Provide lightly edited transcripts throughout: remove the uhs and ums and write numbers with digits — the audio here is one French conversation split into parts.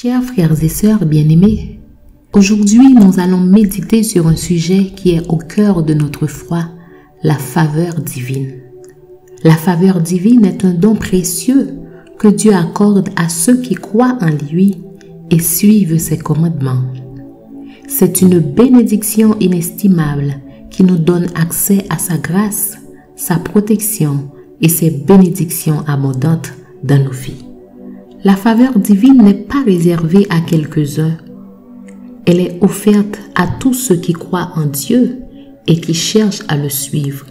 Chers frères et sœurs bien-aimés, aujourd'hui nous allons méditer sur un sujet qui est au cœur de notre foi, la faveur divine. La faveur divine est un don précieux que Dieu accorde à ceux qui croient en lui et suivent ses commandements. C'est une bénédiction inestimable qui nous donne accès à sa grâce, sa protection et ses bénédictions abondantes dans nos vies. La faveur divine n'est pas réservée à quelques-uns. Elle est offerte à tous ceux qui croient en Dieu et qui cherchent à le suivre.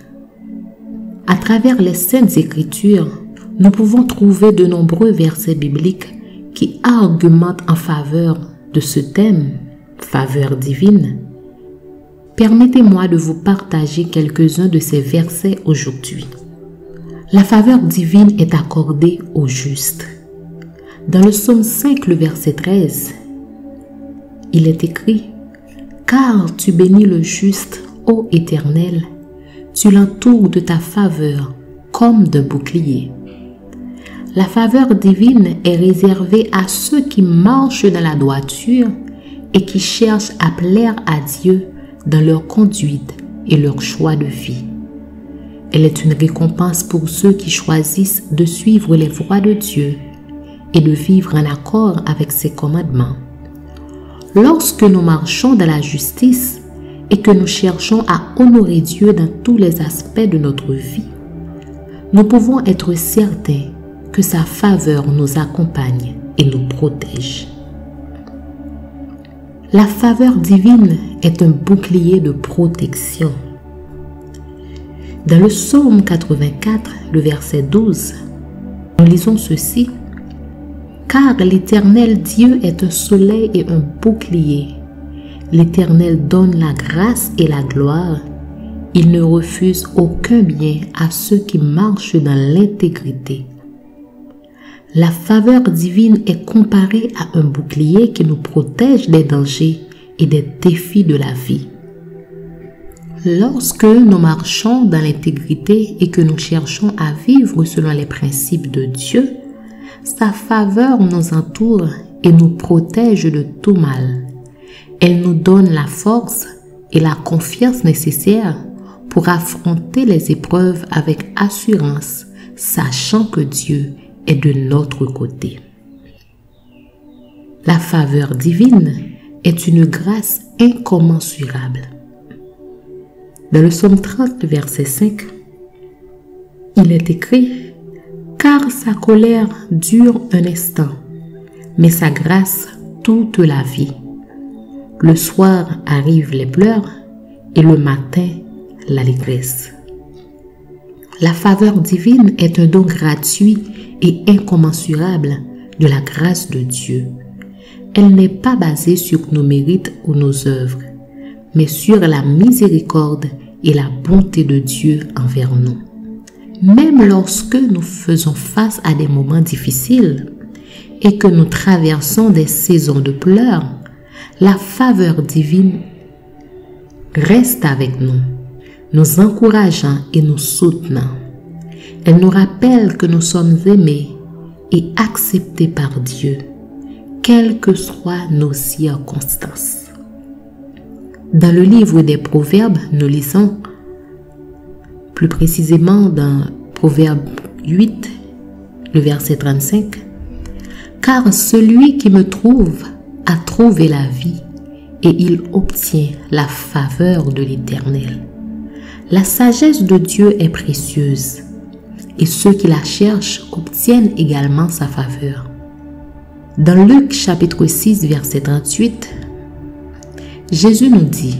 À travers les Saintes Écritures, nous pouvons trouver de nombreux versets bibliques qui argumentent en faveur de ce thème, faveur divine. Permettez-moi de vous partager quelques-uns de ces versets aujourd'hui. La faveur divine est accordée aux justes. Dans le psaume 5, le verset 13, il est écrit « Car tu bénis le juste, ô Éternel, tu l'entoures de ta faveur comme d'un bouclier. » La faveur divine est réservée à ceux qui marchent dans la droiture et qui cherchent à plaire à Dieu dans leur conduite et leur choix de vie. Elle est une récompense pour ceux qui choisissent de suivre les voies de Dieu et de vivre en accord avec ses commandements. Lorsque nous marchons dans la justice et que nous cherchons à honorer Dieu dans tous les aspects de notre vie, nous pouvons être certains que sa faveur nous accompagne et nous protège. La faveur divine est un bouclier de protection. Dans le psaume 84, le verset 12, nous lisons ceci. « Car l'Éternel Dieu est un soleil et un bouclier. L'Éternel donne la grâce et la gloire. Il ne refuse aucun bien à ceux qui marchent dans l'intégrité. » La faveur divine est comparée à un bouclier qui nous protège des dangers et des défis de la vie. Lorsque nous marchons dans l'intégrité et que nous cherchons à vivre selon les principes de Dieu, sa faveur nous entoure et nous protège de tout mal. Elle nous donne la force et la confiance nécessaires pour affronter les épreuves avec assurance, sachant que Dieu est de notre côté. La faveur divine est une grâce incommensurable. Dans le psaume 30, verset 5, il est écrit « Car sa colère dure un instant, mais sa grâce toute la vie. Le soir arrivent les pleurs et le matin l'allégresse. » La faveur divine est un don gratuit et incommensurable de la grâce de Dieu. Elle n'est pas basée sur nos mérites ou nos œuvres, mais sur la miséricorde et la bonté de Dieu envers nous. Même lorsque nous faisons face à des moments difficiles et que nous traversons des saisons de pleurs, la faveur divine reste avec nous, nous encourageant et nous soutenant. Elle nous rappelle que nous sommes aimés et acceptés par Dieu, quelles que soient nos circonstances. Dans le livre des Proverbes, nous lisons plus précisément dans Proverbe 8, le verset 35, « Car celui qui me trouve a trouvé la vie, et il obtient la faveur de l'Éternel. » La sagesse de Dieu est précieuse, et ceux qui la cherchent obtiennent également sa faveur. Dans Luc chapitre 6, verset 38, Jésus nous dit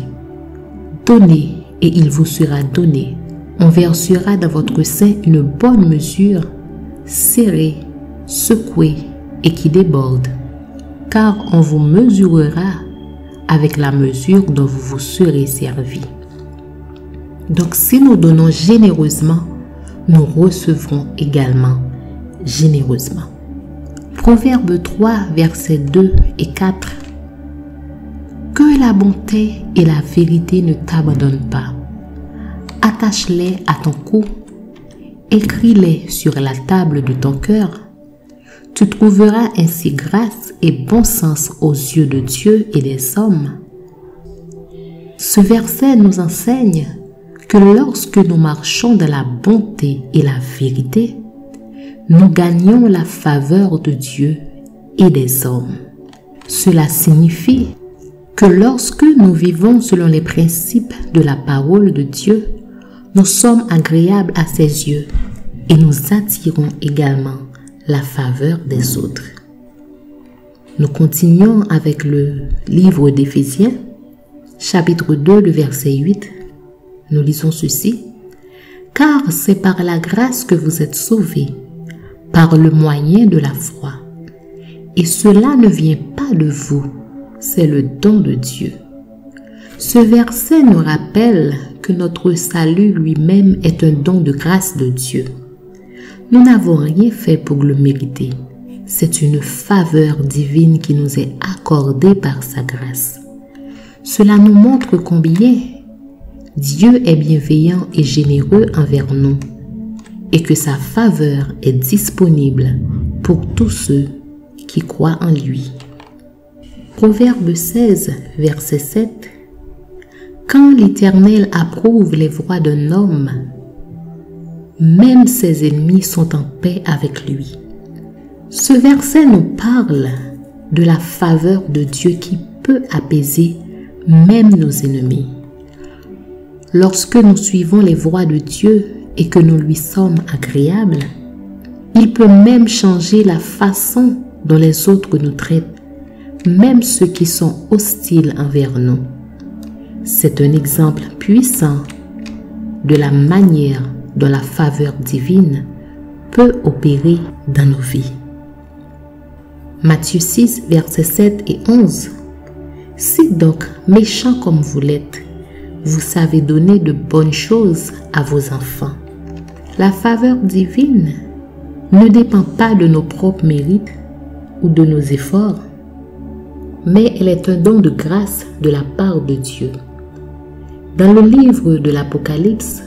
« Donnez et il vous sera donné. On versera dans votre sein une bonne mesure, serrée, secouée et qui déborde, car on vous mesurera avec la mesure dont vous vous serez servi. » Donc si nous donnons généreusement, nous recevrons également généreusement. Proverbe 3, versets 2 et 4. « Que la bonté et la vérité ne t'abandonnent pas. Attache-les à ton cou, écris-les sur la table de ton cœur. Tu trouveras ainsi grâce et bon sens aux yeux de Dieu et des hommes. Ce verset nous enseigne que lorsque nous marchons dans la bonté et la vérité, nous gagnons la faveur de Dieu et des hommes. Cela signifie que lorsque nous vivons selon les principes de la parole de Dieu, nous sommes agréables à ses yeux et nous attirons également la faveur des autres. Nous continuons avec le livre d'Éphésiens, chapitre 2, le verset 8. Nous lisons ceci. « Car c'est par la grâce que vous êtes sauvés, par le moyen de la foi. Et cela ne vient pas de vous, c'est le don de Dieu. » Ce verset nous rappelle que notre salut lui-même est un don de grâce de Dieu. Nous n'avons rien fait pour le mériter. C'est une faveur divine qui nous est accordée par sa grâce. Cela nous montre combien Dieu est bienveillant et généreux envers nous et que sa faveur est disponible pour tous ceux qui croient en lui. Proverbe 16, verset 7. Quand l'Éternel approuve les voies d'un homme, même ses ennemis sont en paix avec lui. Ce verset nous parle de la faveur de Dieu qui peut apaiser même nos ennemis. Lorsque nous suivons les voies de Dieu et que nous lui sommes agréables, il peut même changer la façon dont les autres nous traitent, même ceux qui sont hostiles envers nous. C'est un exemple puissant de la manière dont la faveur divine peut opérer dans nos vies. Matthieu 6, versets 7 et 11. Si donc, méchants comme vous l'êtes, vous savez donner de bonnes choses à vos enfants, la faveur divine ne dépend pas de nos propres mérites ou de nos efforts, mais elle est un don de grâce de la part de Dieu. Dans le livre de l'Apocalypse,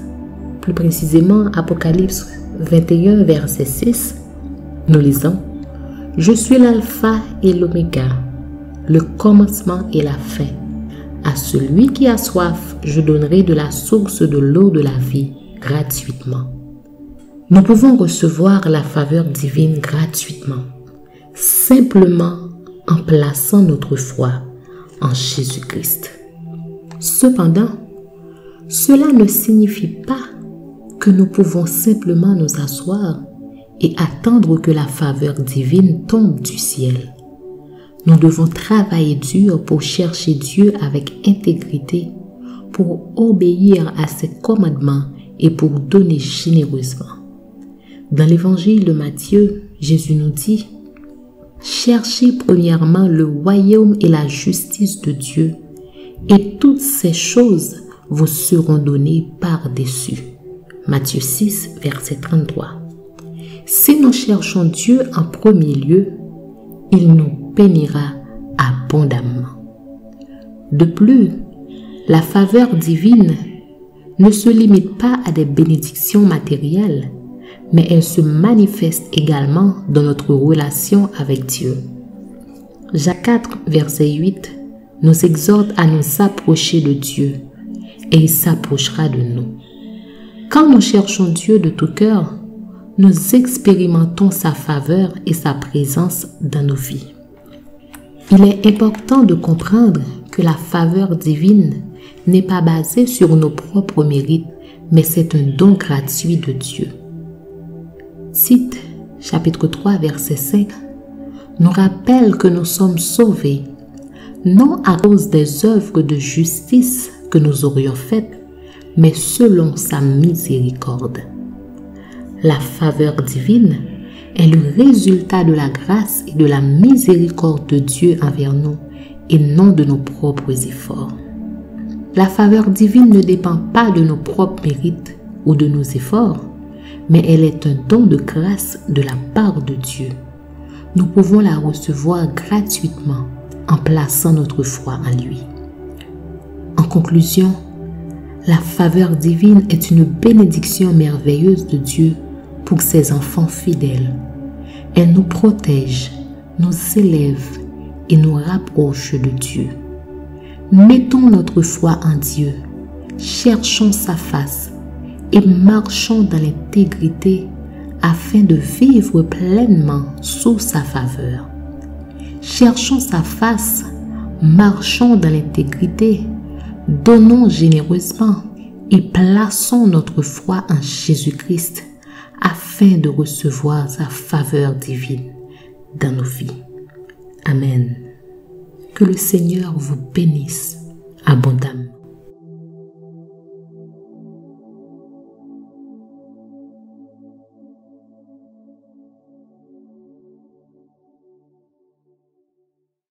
plus précisément Apocalypse 21, verset 6, nous lisons « Je suis l'alpha et l'oméga, le commencement et la fin. À celui qui a soif, je donnerai de la source de l'eau de la vie gratuitement. » Nous pouvons recevoir la faveur divine gratuitement, simplement en plaçant notre foi en Jésus-Christ. Cependant, cela ne signifie pas que nous pouvons simplement nous asseoir et attendre que la faveur divine tombe du ciel. Nous devons travailler dur pour chercher Dieu avec intégrité, pour obéir à ses commandements et pour donner généreusement. Dans l'évangile de Matthieu, Jésus nous dit « Cherchez premièrement le royaume et la justice de Dieu, et toutes ces choses vous seront données par-dessus. » Matthieu 6, verset 33. Si nous cherchons Dieu en premier lieu, il nous bénira abondamment. De plus, la faveur divine ne se limite pas à des bénédictions matérielles, mais elle se manifeste également dans notre relation avec Dieu. Jacques 4, verset 8, nous exhorte à nous approcher de Dieu, et il s'approchera de nous. Quand nous cherchons Dieu de tout cœur, nous expérimentons sa faveur et sa présence dans nos vies. Il est important de comprendre que la faveur divine n'est pas basée sur nos propres mérites, mais c'est un don gratuit de Dieu. Tite, chapitre 3, verset 5, nous rappelle que nous sommes sauvés, non à cause des œuvres de justice que nous aurions faites, mais selon sa miséricorde. La faveur divine est le résultat de la grâce et de la miséricorde de Dieu envers nous et non de nos propres efforts. La faveur divine ne dépend pas de nos propres mérites ou de nos efforts, mais elle est un don de grâce de la part de Dieu. Nous pouvons la recevoir gratuitement en plaçant notre foi en lui. En conclusion, la faveur divine est une bénédiction merveilleuse de Dieu pour ses enfants fidèles. Elle nous protège, nous élève et nous rapproche de Dieu. Mettons notre foi en Dieu, cherchons sa face et marchons dans l'intégrité afin de vivre pleinement sous sa faveur. Cherchons sa face, marchons dans l'intégrité, donnons généreusement et plaçons notre foi en Jésus-Christ afin de recevoir sa faveur divine dans nos vies. Amen. Que le Seigneur vous bénisse abondamment.